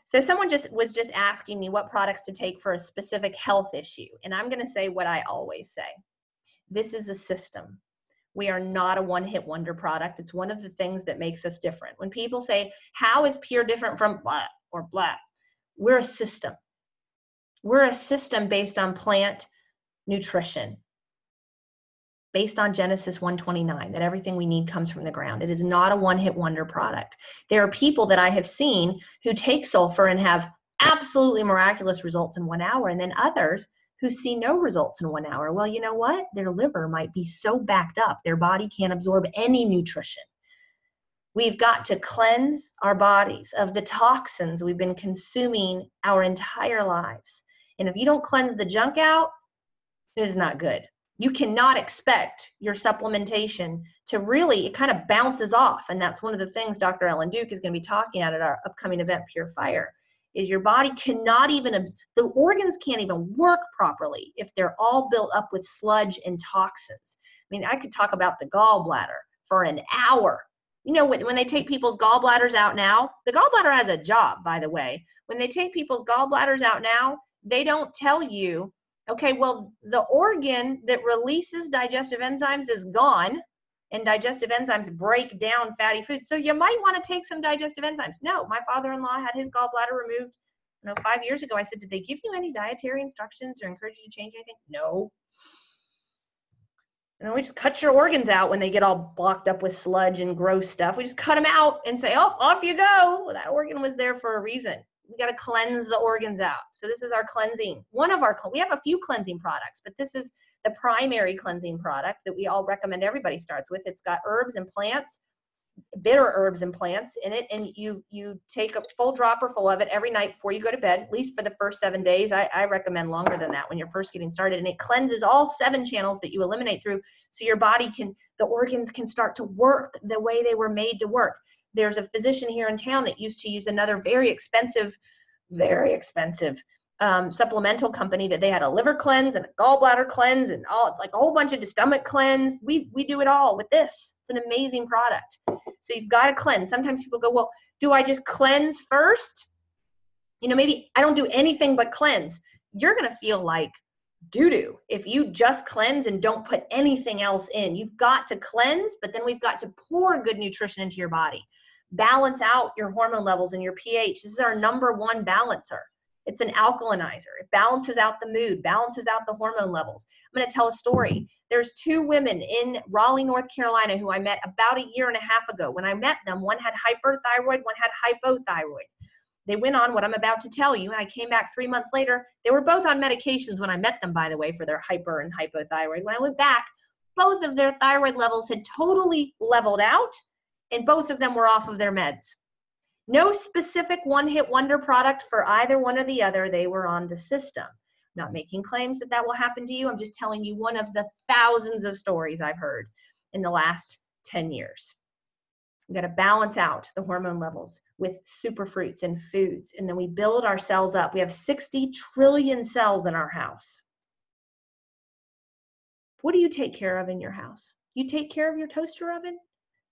So someone was just asking me what products to take for a specific health issue. And I'm going to say what I always say. This is a system. We are not a one-hit wonder product. It's one of the things that makes us different. When people say, how is Pure different from blah or blah? We're a system. We're a system based on plant nutrition, based on Genesis 1:29, that everything we need comes from the ground. It is not a one-hit wonder product. There are people that I have seen who take sulfur and have absolutely miraculous results in 1 hour, and then others who see no results in 1 hour. Well, you know what? Their liver might be so backed up, their body can't absorb any nutrition. We've got to cleanse our bodies of the toxins we've been consuming our entire lives. And if you don't cleanse the junk out, it is not good. You cannot expect your supplementation to really, it kind of bounces off. And that's one of the things Dr. Ellen Duke is going to be talking at our upcoming event, Pure Fire, is your body cannot even, the organs can't even work properly if they're all built up with sludge and toxins. I mean, I could talk about the gallbladder for an hour. You know, when they take people's gallbladders out now, the gallbladder has a job, by the way. When they take people's gallbladders out now, they don't tell you, okay, well, the organ that releases digestive enzymes is gone, and digestive enzymes break down fatty foods. So you might want to take some digestive enzymes. No, my father-in-law had his gallbladder removed, 5 years ago. I said, did they give you any dietary instructions or encourage you to change anything? No. And then we just cut your organs out when they get all blocked up with sludge and gross stuff. We just cut them out and say, oh, off you go. Well, that organ was there for a reason. We got to cleanse the organs out. So this is our cleansing. We have a few cleansing products, but this is the primary cleansing product that we all recommend everybody starts with. It's got herbs and plants, bitter herbs and plants in it. And you take a full dropper full of it every night before you go to bed, at least for the first 7 days. I recommend longer than that when you're first getting started. And it cleanses all 7 channels that you eliminate through, so your body the organs can start to work the way they were made to work. There's a physician here in town that used to use another very expensive supplemental company that they had a liver cleanse and a gallbladder cleanse and all. It's like a whole bunch of stomach cleanse. We do it all with this. It's an amazing product. So you've got to cleanse. Sometimes people go, well, do I just cleanse first? Maybe I don't do anything but cleanse. You're going to feel like doo-doo if you just cleanse and don't put anything else in. You've got to cleanse, but then we've got to pour good nutrition into your body. Balance out your hormone levels and your pH. This is our #1 balancer. It's an alkalinizer. It balances out the mood, balances out the hormone levels. I'm going to tell a story. There's 2 women in Raleigh, North Carolina, who I met about 1.5 years ago. When I met them, one had hyperthyroid, one had hypothyroid. They went on what I'm about to tell you, and I came back 3 months later. They were both on medications when I met them, by the way, for their hyper and hypothyroid. When I went back, both of their thyroid levels had totally leveled out, and both of them were off of their meds. No specific one-hit wonder product for either one or the other. They were on the system. I'm not making claims that will happen to you. I'm just telling you one of the thousands of stories I've heard in the last 10 years. We've got to balance out the hormone levels with superfruits and foods, and then we build our cells up. We have 60 trillion cells in our house. What do you take care of in your house? You take care of your toaster oven?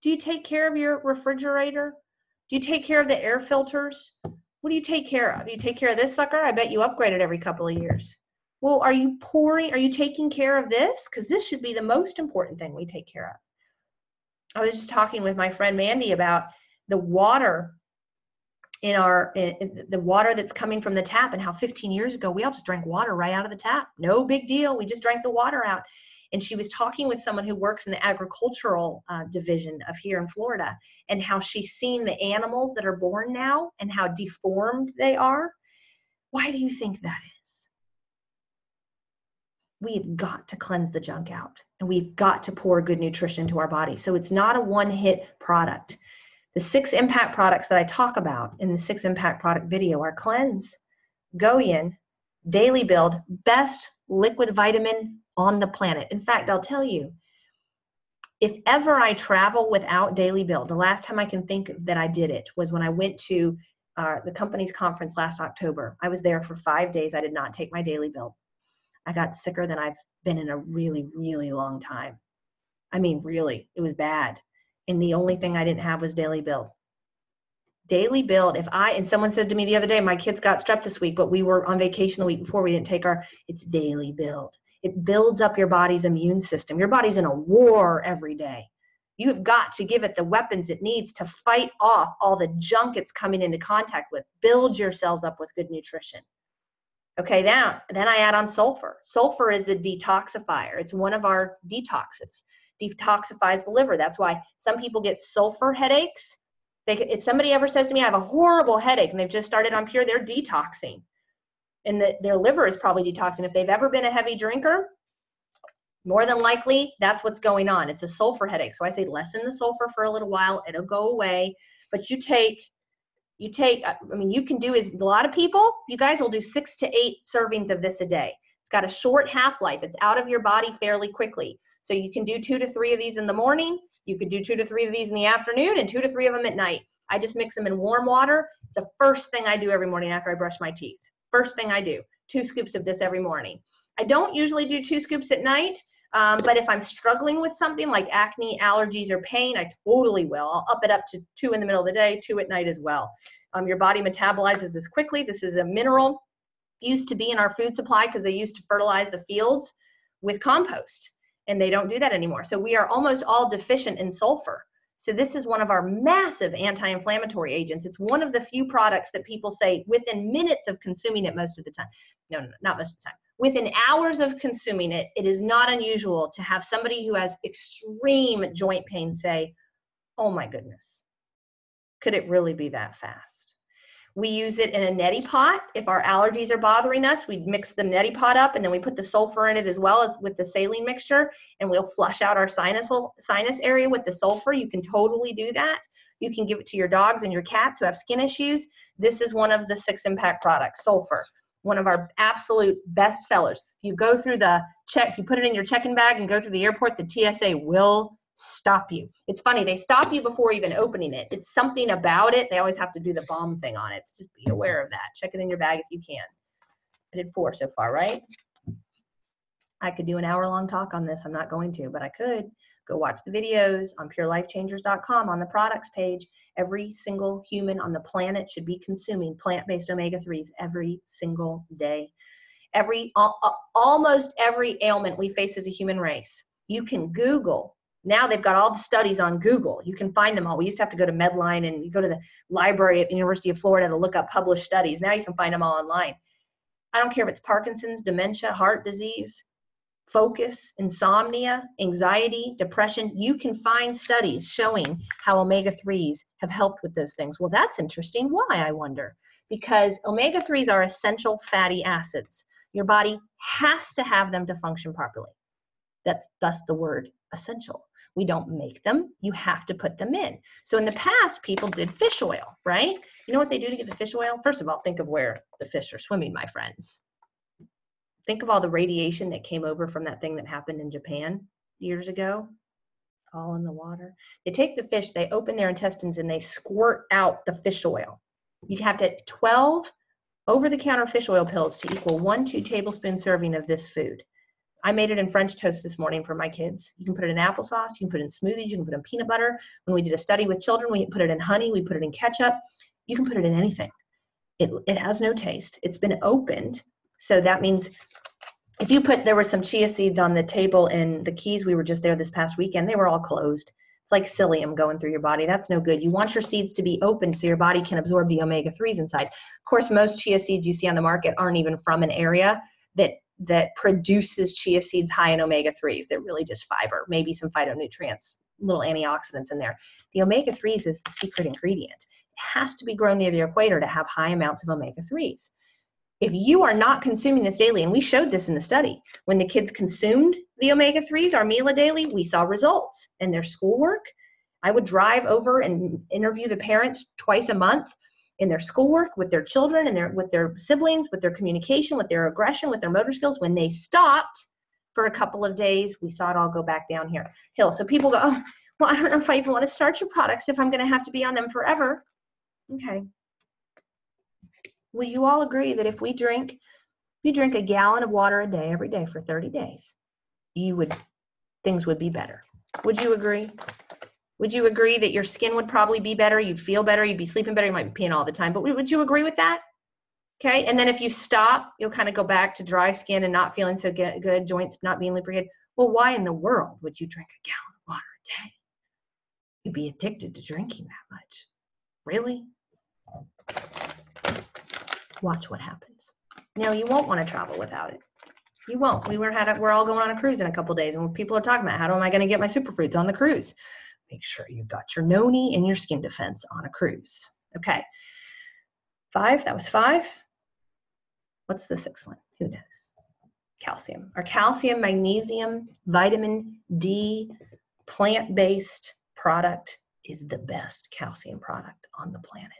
Do you take care of your refrigerator? Do you take care of the air filters? What do you take care of? You take care of this sucker? I bet you upgrade it every couple of years. Well, are you taking care of this? Because this should be the most important thing we take care of. I was just talking with my friend Mandy about the water the water that's coming from the tap, and how 15 years ago we all just drank water right out of the tap. No big deal. We just drank the water out. And she was talking with someone who works in the agricultural division of here in Florida, and how she's seen the animals that are born now and how deformed they are. Why do you think that is? We've got to cleanse the junk out, and we've got to pour good nutrition into our body. So it's not a one-hit product. The 6 impact products that I talk about in the 6 impact product video are Cleanse, Go In, Daily Build, best liquid vitamin on the planet. In fact, I'll tell you, if ever I travel without Daily Build, the last time I can think that I did it was when I went to the company's conference last October. I was there for 5 days. I did not take my Daily Build. I got sicker than I've been in a really, really long time. I mean, really, it was bad. And the only thing I didn't have was Daily Build. Daily build. And someone said to me the other day, my kids got strep this week, but we were on vacation the week before. We didn't take it's daily build. It builds up your body's immune system. Your body's in a war every day. You have got to give it the weapons it needs to fight off all the junk it's coming into contact with. Build your cells up with good nutrition. Okay, then I add on sulfur. Sulfur is a detoxifier. It's one of our detoxes. Detoxifies the liver. That's why some people get sulfur headaches. If somebody ever says to me, I have a horrible headache, and they've just started on Pure, they're detoxing. And their liver is probably detoxing. If they've ever been a heavy drinker, more than likely, that's what's going on. It's a sulfur headache. So I say lessen the sulfur for a little while. It'll go away. But you can do is a lot of people, you guys will do 6 to 8 servings of this a day. It's got a short half-life. It's out of your body fairly quickly. So you can do 2 to 3 of these in the morning. You could do 2 to 3 of these in the afternoon and 2 to 3 of them at night. I just mix them in warm water. It's the first thing I do every morning after I brush my teeth. First thing I do, 2 scoops of this every morning. I don't usually do 2 scoops at night, but if I'm struggling with something like acne, allergies, or pain, I totally will. I'll up it up to 2 in the middle of the day, 2 at night as well. Your body metabolizes this quickly. This is a mineral used to be in our food supply because they used to fertilize the fields with compost, and they don't do that anymore. So we are almost all deficient in sulfur. So this is one of our massive anti-inflammatory agents. It's one of the few products that people say within minutes of consuming it most of the time. No, not most of the time. Within hours of consuming it, it is not unusual to have somebody who has extreme joint pain say, oh my goodness, could it really be that fast? We use it in a neti pot. If our allergies are bothering us, we mix the neti pot up and then we put the sulfur in it as well as with the saline mixture, and we'll flush out our sinus area with the sulfur. You can totally do that. You can give it to your dogs and your cats who have skin issues. This is one of the 6 impact products, sulfur, one of our absolute best sellers. If you go through if you put it in your check-in bag and go through the airport, the TSA will stop you. It's funny, they stop you before even opening it. It's something about it. They always have to do the bomb thing on it. So just be aware of that. Check it in your bag if you can. I did 4 so far, right? I could do an hour-long talk on this. I'm not going to, but I could. Go watch the videos on purelifechangers.com on the products page. Every single human on the planet should be consuming plant-based omega-3s every single day. Almost every ailment we face as a human race. You can Google. Now they've got all the studies on Google. You can find them all. We used to have to go to Medline and you go to the library at the University of Florida to look up published studies. Now you can find them all online. I don't care if it's Parkinson's, dementia, heart disease, focus, insomnia, anxiety, depression. You can find studies showing how omega-3s have helped with those things. Well, that's interesting. Why, I wonder? Because omega-3s are essential fatty acids. Your body has to have them to function properly. That's thus the word essential. We don't make them. You have to put them in. So in the past, people did fish oil, right? You know what they do to get the fish oil? First of all, think of where the fish are swimming, my friends. Think of all the radiation that came over from that thing that happened in Japan years ago, all in the water. They take the fish, they open their intestines, and they squirt out the fish oil. You have to 12 over-the-counter fish oil pills to equal 1-2 tablespoon serving of this food. I made it in French toast this morning for my kids. You can put it in applesauce, you can put it in smoothies, you can put it in peanut butter. When we did a study with children, we put it in honey, we put it in ketchup. You can put it in anything. It has no taste. It's been opened. So that means if you there were some chia seeds on the table in the Keys, we were just there this past weekend, they were all closed. It's like psyllium going through your body. That's no good. You want your seeds to be open so your body can absorb the omega-3s inside. Of course, most chia seeds you see on the market aren't even from an area that produces chia seeds high in omega-3s. They're really just fiber, maybe some phytonutrients, little antioxidants in there. The omega-3s is the secret ingredient. It has to be grown near the equator to have high amounts of omega-3s. If you are not consuming this daily, and we showed this in the study, when the kids consumed the omega-3s, our meal a daily, we saw results in their schoolwork. I would drive over and interview the parents twice a month in their schoolwork, with their children, and with their siblings, with their communication, with their aggression, with their motor skills. When they stopped for a couple of days, we saw it all go back downhill. So people go, oh, well, I don't know if I even want to start your products if I'm going to have to be on them forever. Okay. Will you all agree that if you drink a gallon of water a day, every day for 30 days, things would be better? Would you agree? Would you agree that your skin would probably be better? You'd feel better. You'd be sleeping better. You might be peeing all the time. But would you agree with that? Okay. And then if you stop, you'll kind of go back to dry skin and not feeling so good, joints not being lubricated. Well, why in the world would you drink a gallon of water a day? You'd be addicted to drinking that much. Really? Watch what happens. Now, you won't want to travel without it. You won't. We're all going on a cruise in a couple of days, and people are talking about, how am I going to get my superfruits on the cruise? Make sure you've got your noni and your skin defense on a cruise. Okay. 5, that was 5. What's the 6th one? Who knows? Calcium. Our calcium, magnesium, vitamin D, plant-based product is the best calcium product on the planet.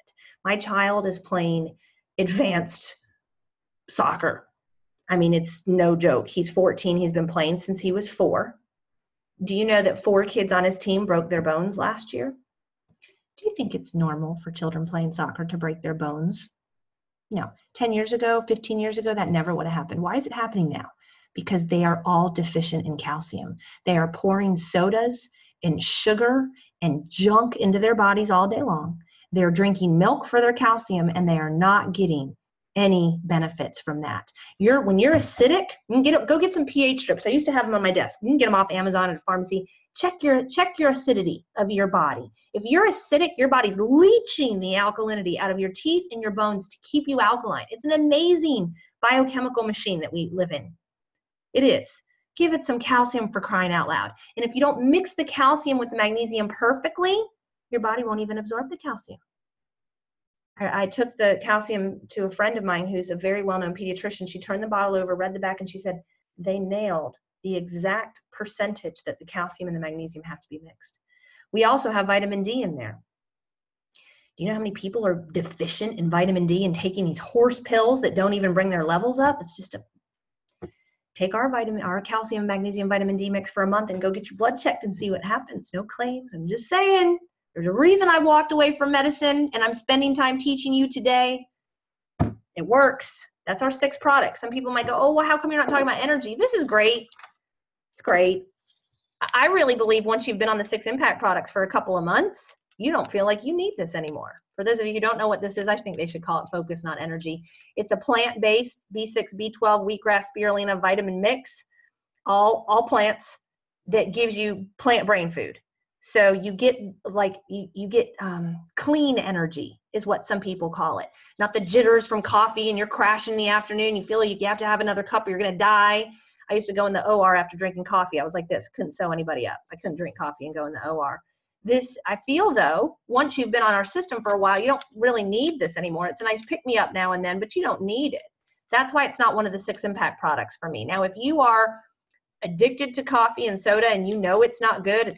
My child is playing advanced soccer. I mean, it's no joke. He's 14. He's been playing since he was 4. Do you know that 4 kids on his team broke their bones last year? Do you think it's normal for children playing soccer to break their bones? No. 10 years ago, 15 years ago, that never would have happened. Why is it happening now? Because they are all deficient in calcium. They are pouring sodas and sugar and junk into their bodies all day long. They're drinking milk for their calcium, and they are not getting any benefits from that. When you're acidic, you can go get some pH strips. I used to have them on my desk. You can get them off Amazon at a pharmacy. Check your acidity of your body. If you're acidic, your body's leaching the alkalinity out of your teeth and your bones to keep you alkaline. It's an amazing biochemical machine that we live in. It is. Give it some calcium, for crying out loud. And if you don't mix the calcium with the magnesium perfectly, your body won't even absorb the calcium. I took the calcium to a friend of mine who's a very well-known pediatrician. She turned the bottle over, read the back, and she said, they nailed the exact percentage that the calcium and the magnesium have to be mixed. We also have vitamin D in there. Do you know how many people are deficient in vitamin D and taking these horse pills that don't even bring their levels up? It's just take our calcium, magnesium, vitamin D mix for a month and go get your blood checked and see what happens. No claims. I'm just saying. There's a reason I walked away from medicine and I'm spending time teaching you today. It works. That's our 6 products. Some people might go, oh, well, how come you're not talking about energy? This is great. It's great. I really believe once you've been on the 6 impact products for a couple of months, you don't feel like you need this anymore. For those of you who don't know what this is, I think they should call it Focus, not Energy. It's a plant-based B6, B12, wheatgrass, spirulina vitamin mix, all plants, that gives you plant brain food. So you get clean energy is what some people call it. Not the jitters from coffee and you're crashing in the afternoon. You feel like you have to have another cup or you're going to die. I used to go in the OR after drinking coffee. I was like this, couldn't sew anybody up. I couldn't drink coffee and go in the OR. This, I feel though, once you've been on our system for a while, you don't really need this anymore. It's a nice pick me up now and then, but you don't need it. That's why it's not one of the 6 impact products for me. Now, if you are addicted to coffee and soda and you know it's not good,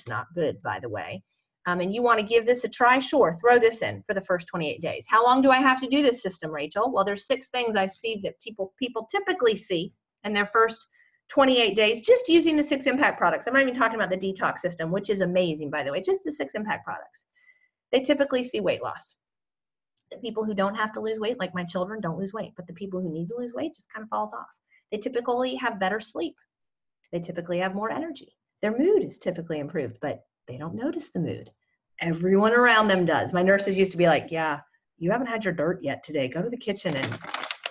by the way, and you want to give this a try, sure, throw this in for the first 28 days. How long do I have to do this system, Rachel? Well, there's 6 things I see that people typically see in their first 28 days just using the 6 impact products. I'm not even talking about the detox system, which is amazing, by the way, just the 6 impact products. They typically see weight loss. The people who don't have to lose weight, like my children, don't lose weight, but the people who need to lose weight just kind of falls off. They typically have better sleep. They typically have more energy. Their mood is typically improved, but they don't notice the mood. Everyone around them does. My nurses used to be like, yeah, you haven't had your dirt yet today. Go to the kitchen and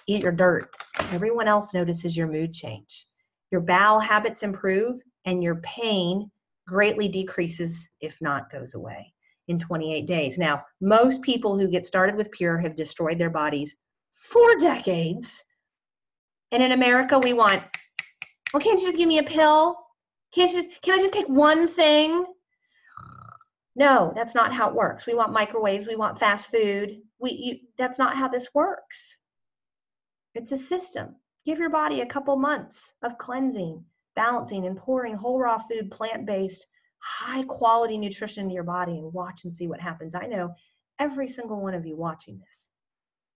eat your dirt. Everyone else notices your mood change. Your bowel habits improve and your pain greatly decreases, if not goes away, in 28 days. Now, most people who get started with Pure have destroyed their bodies for decades. And in America, we want, well, can't you just give me a pill? Can I just take one thing? No, that's not how it works. We want microwaves. We want fast food. That's not how this works. It's a system. Give your body a couple months of cleansing, balancing, and pouring whole raw food, plant-based, high-quality nutrition into your body and watch and see what happens. I know every single one of you watching this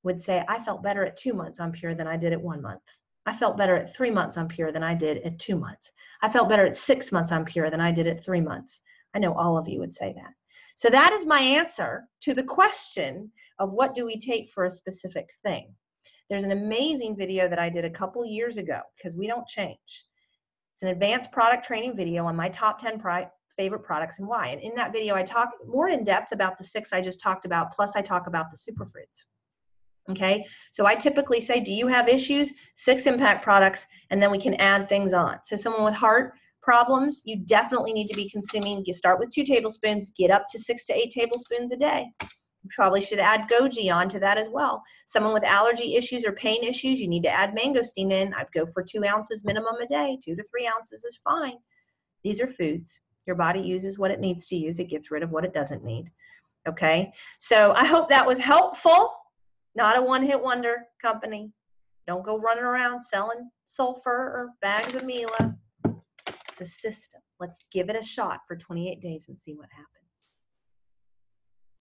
would say, I felt better at 2 months on Pure than I did at 1 month. I felt better at 3 months on Pure than I did at 2 months. I felt better at 6 months on Pure than I did at 3 months. I know all of you would say that. So that is my answer to the question of what do we take for a specific thing. There's an amazing video that I did a couple years ago because we don't change. It's an advanced product training video on my top 10 favorite products and why. And in that video, I talk more in depth about the 6 I just talked about, plus I talk about the superfoods. Okay, so I typically say, do you have issues? 6 impact products, and then we can add things on. So someone with heart problems, you definitely need to be consuming, you start with 2 tablespoons, get up to 6 to 8 tablespoons a day. You probably should add goji onto that as well. Someone with allergy issues or pain issues, you need to add mangosteen in. I'd go for 2 ounces minimum a day. 2 to 3 ounces is fine. These are foods. Your body uses what it needs to use. It gets rid of what it doesn't need. Okay, so I hope that was helpful. Not a one-hit wonder company. Don't go running around selling sulfur or bags of Mila. It's a system. Let's give it a shot for 28 days and see what happens.